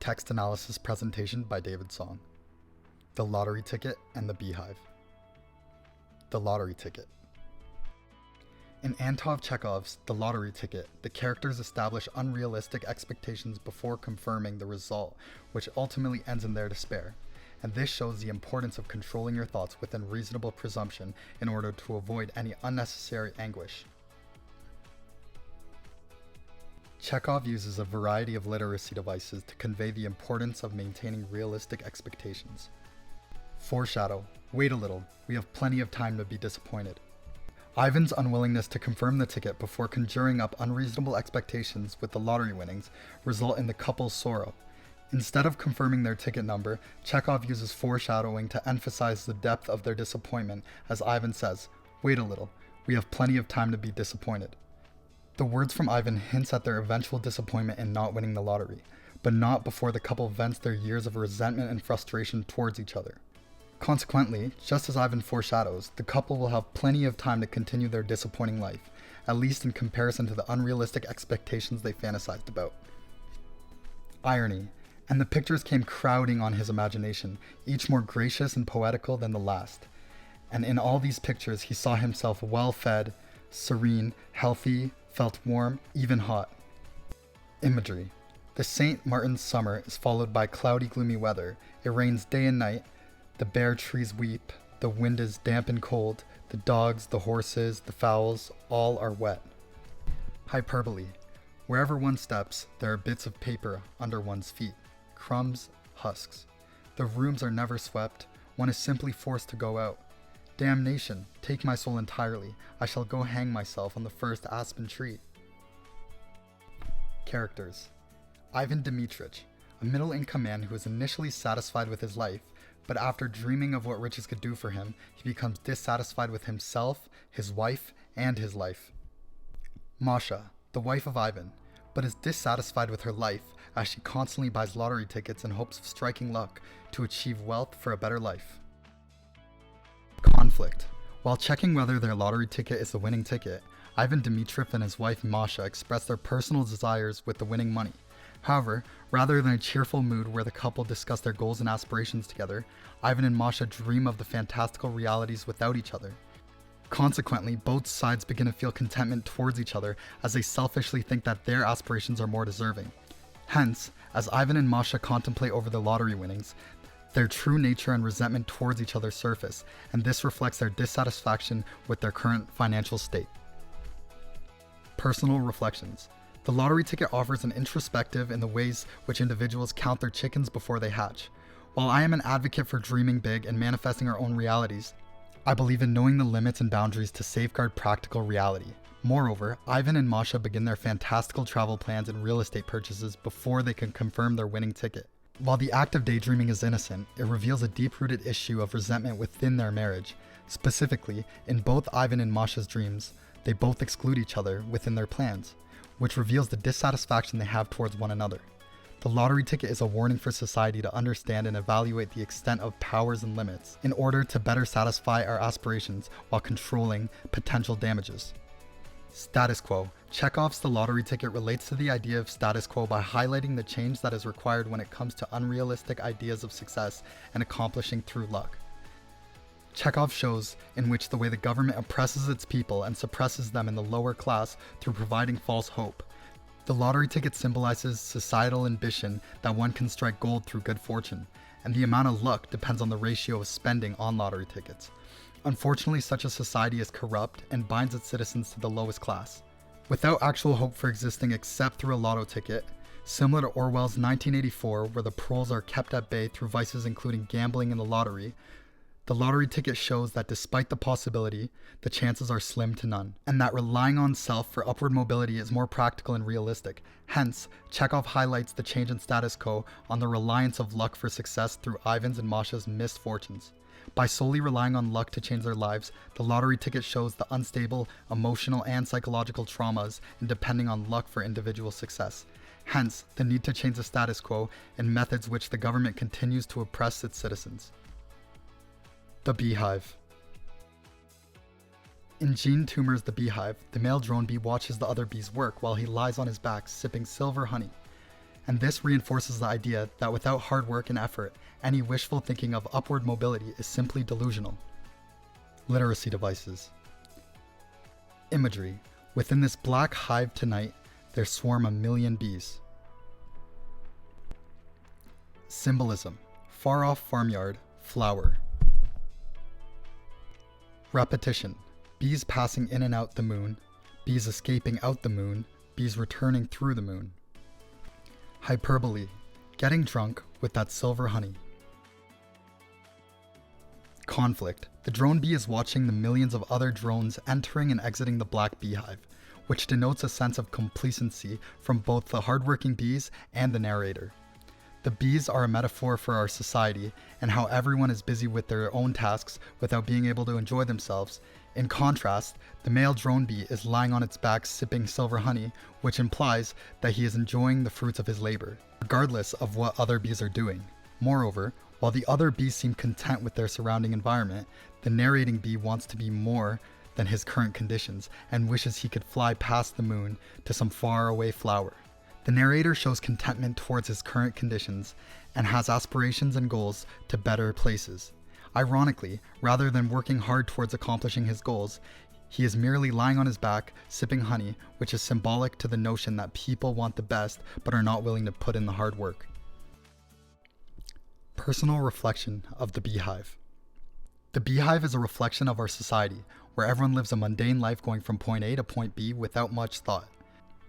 text analysis presentation by David Song. The Lottery Ticket and the Beehive. The Lottery Ticket. In Anton Chekhov's The Lottery Ticket, the characters establish unrealistic expectations before confirming the result, which ultimately ends in their despair. And this shows the importance of controlling your thoughts within reasonable presumption in order to avoid any unnecessary anguish. Chekhov uses a variety of literacy devices to convey the importance of maintaining realistic expectations. Foreshadow. Wait a little, we have plenty of time to be disappointed. Ivan's unwillingness to confirm the ticket before conjuring up unreasonable expectations with the lottery winnings result in the couple's sorrow. Instead of confirming their ticket number, Chekhov uses foreshadowing to emphasize the depth of their disappointment as Ivan says, "Wait a little, we have plenty of time to be disappointed." The words from Ivan hints at their eventual disappointment in not winning the lottery, but not before the couple vents their years of resentment and frustration towards each other. Consequently, just as Ivan foreshadows, the couple will have plenty of time to continue their disappointing life, at least in comparison to the unrealistic expectations they fantasized about. Irony. And the pictures came crowding on his imagination, each more gracious and poetical than the last. And in all these pictures he saw himself well-fed, serene, healthy, felt warm, even hot. Imagery. The St. Martin's summer is followed by cloudy, gloomy weather. It rains day and night. The bare trees weep. The wind is damp and cold. The dogs, the horses, the fowls, all are wet. Hyperbole. Wherever one steps, there are bits of paper under one's feet. Crumbs, husks. The rooms are never swept. One is simply forced to go out. Damnation, take my soul entirely. I shall go hang myself on the first aspen tree. Characters. Ivan Dmitrich, a middle-income man who is initially satisfied with his life, but after dreaming of what riches could do for him, he becomes dissatisfied with himself, his wife, and his life. Masha, the wife of Ivan, but is dissatisfied with her life as she constantly buys lottery tickets in hopes of striking luck to achieve wealth for a better life. Conflict. While checking whether their lottery ticket is the winning ticket, Ivan Dmitrich and his wife Masha express their personal desires with the winning money. However, rather than a cheerful mood where the couple discuss their goals and aspirations together, Ivan and Masha dream of the fantastical realities without each other. Consequently, both sides begin to feel contentment towards each other as they selfishly think that their aspirations are more deserving. Hence, as Ivan and Masha contemplate over the lottery winnings, their true nature and resentment towards each other surface, and this reflects their dissatisfaction with their current financial state. Personal reflections. The lottery ticket offers an introspective in the ways which individuals count their chickens before they hatch. While I am an advocate for dreaming big and manifesting our own realities, I believe in knowing the limits and boundaries to safeguard practical reality. Moreover, Ivan and Masha begin their fantastical travel plans and real estate purchases before they can confirm their winning ticket. While the act of daydreaming is innocent, it reveals a deep-rooted issue of resentment within their marriage. Specifically, in both Ivan and Masha's dreams, they both exclude each other within their plans, which reveals the dissatisfaction they have towards one another. The lottery ticket is a warning for society to understand and evaluate the extent of powers and limits in order to better satisfy our aspirations while controlling potential damages. Status quo. Chekhov's The Lottery Ticket relates to the idea of status quo by highlighting the change that is required when it comes to unrealistic ideas of success and accomplishing through luck. Chekhov shows in which the way the government oppresses its people and suppresses them in the lower class through providing false hope. The lottery ticket symbolizes societal ambition that one can strike gold through good fortune, and the amount of luck depends on the ratio of spending on lottery tickets. Unfortunately, such a society is corrupt and binds its citizens to the lowest class. Without actual hope for existing except through a lotto ticket, similar to Orwell's 1984, where the proles are kept at bay through vices including gambling and the lottery ticket shows that despite the possibility, the chances are slim to none, and that relying on self for upward mobility is more practical and realistic. Hence, Chekhov highlights the change in status quo on the reliance of luck for success through Ivan's and Masha's misfortunes. By solely relying on luck to change their lives, the lottery ticket shows the unstable, emotional, and psychological traumas in depending on luck for individual success. Hence, the need to change the status quo and methods which the government continues to oppress its citizens. The Beehive. In Gene Toomer's The Beehive, the male drone bee watches the other bees work while he lies on his back sipping silver honey. And this reinforces the idea that without hard work and effort, any wishful thinking of upward mobility is simply delusional. Literacy devices. Imagery. Within this black hive tonight, there swarm 1,000,000 bees. Symbolism. Far off farmyard, flower. Repetition. Bees passing in and out the moon, bees escaping out the moon, bees returning through the moon. Hyperbole. Getting drunk with that silver honey. Conflict. The drone bee is watching the millions of other drones entering and exiting the black beehive, which denotes a sense of complacency from both the hardworking bees and the narrator. The bees are a metaphor for our society and how everyone is busy with their own tasks without being able to enjoy themselves. In contrast, the male drone bee is lying on its back sipping silver honey, which implies that he is enjoying the fruits of his labor, regardless of what other bees are doing. Moreover, while the other bees seem content with their surrounding environment, the narrating bee wants to be more than his current conditions and wishes he could fly past the moon to some faraway flower. The narrator shows contentment towards his current conditions and has aspirations and goals to better places. Ironically, rather than working hard towards accomplishing his goals, he is merely lying on his back, sipping honey, which is symbolic to the notion that people want the best but are not willing to put in the hard work. Personal reflection of the beehive. The beehive is a reflection of our society, where everyone lives a mundane life going from point A to point B without much thought,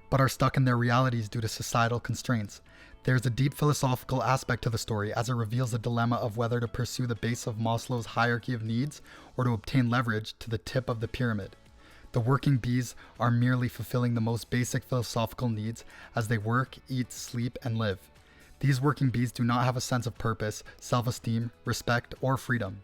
but are stuck in their realities due to societal constraints. There's a deep philosophical aspect to the story as it reveals the dilemma of whether to pursue the base of Maslow's hierarchy of needs or to obtain leverage to the tip of the pyramid. The working bees are merely fulfilling the most basic philosophical needs as they work, eat, sleep, and live. These working bees do not have a sense of purpose, self-esteem, respect, or freedom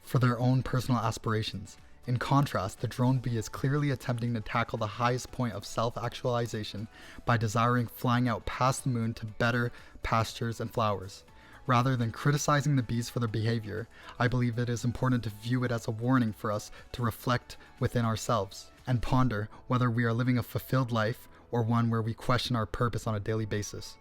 for their own personal aspirations. In contrast, the drone bee is clearly attempting to tackle the highest point of self-actualization by desiring flying out past the moon to better pastures and flowers. Rather than criticizing the bees for their behavior, I believe it is important to view it as a warning for us to reflect within ourselves and ponder whether we are living a fulfilled life or one where we question our purpose on a daily basis.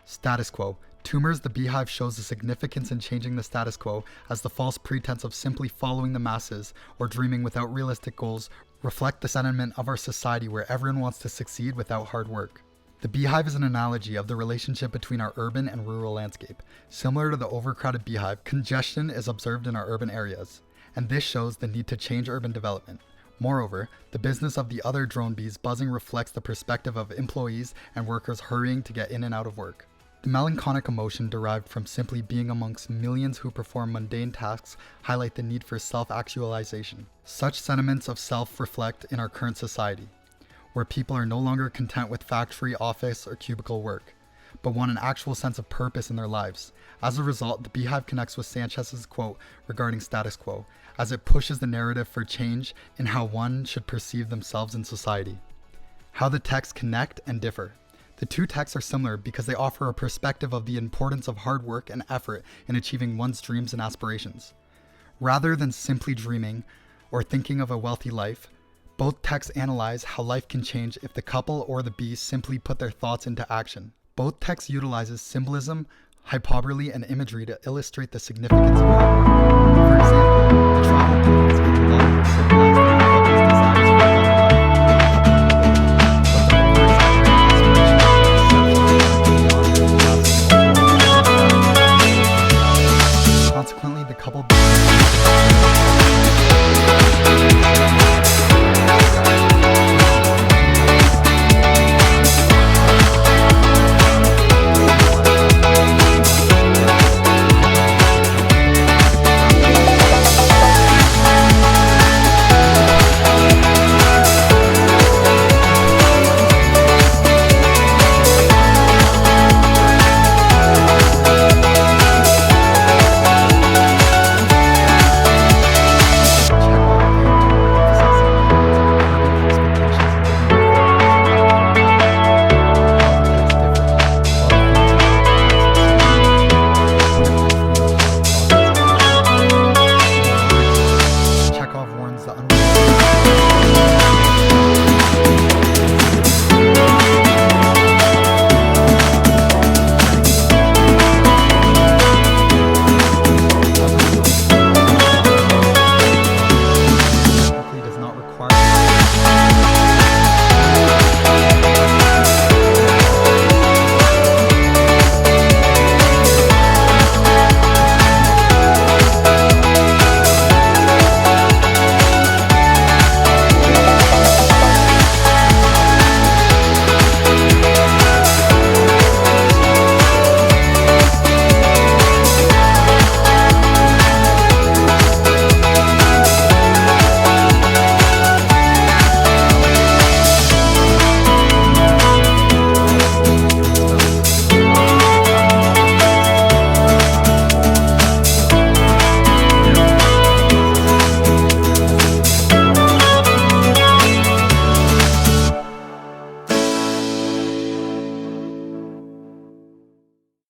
Status quo. Tumors, the beehive shows the significance in changing the status quo as the false pretense of simply following the masses or dreaming without realistic goals reflect the sentiment of our society where everyone wants to succeed without hard work. The beehive is an analogy of the relationship between our urban and rural landscape. Similar to the overcrowded beehive, congestion is observed in our urban areas, and this shows the need to change urban development. Moreover, the business of the other drone bees buzzing reflects the perspective of employees and workers hurrying to get in and out of work. The melancholic emotion derived from simply being amongst millions who perform mundane tasks highlight the need for self-actualization. Such sentiments of self reflect in our current society, where people are no longer content with factory, office, or cubicle work, but want an actual sense of purpose in their lives. As a result, the beehive connects with Sanchez's quote regarding status quo, as it pushes the narrative for change in how one should perceive themselves in society. How the texts connect and differ. The two texts are similar because they offer a perspective of the importance of hard work and effort in achieving one's dreams and aspirations. Rather than simply dreaming or thinking of a wealthy life, both texts analyze how life can change if the couple or the bee simply put their thoughts into action. Both texts utilizes symbolism, hyperbole, and imagery to illustrate the significance of hard work. For example, the travel plans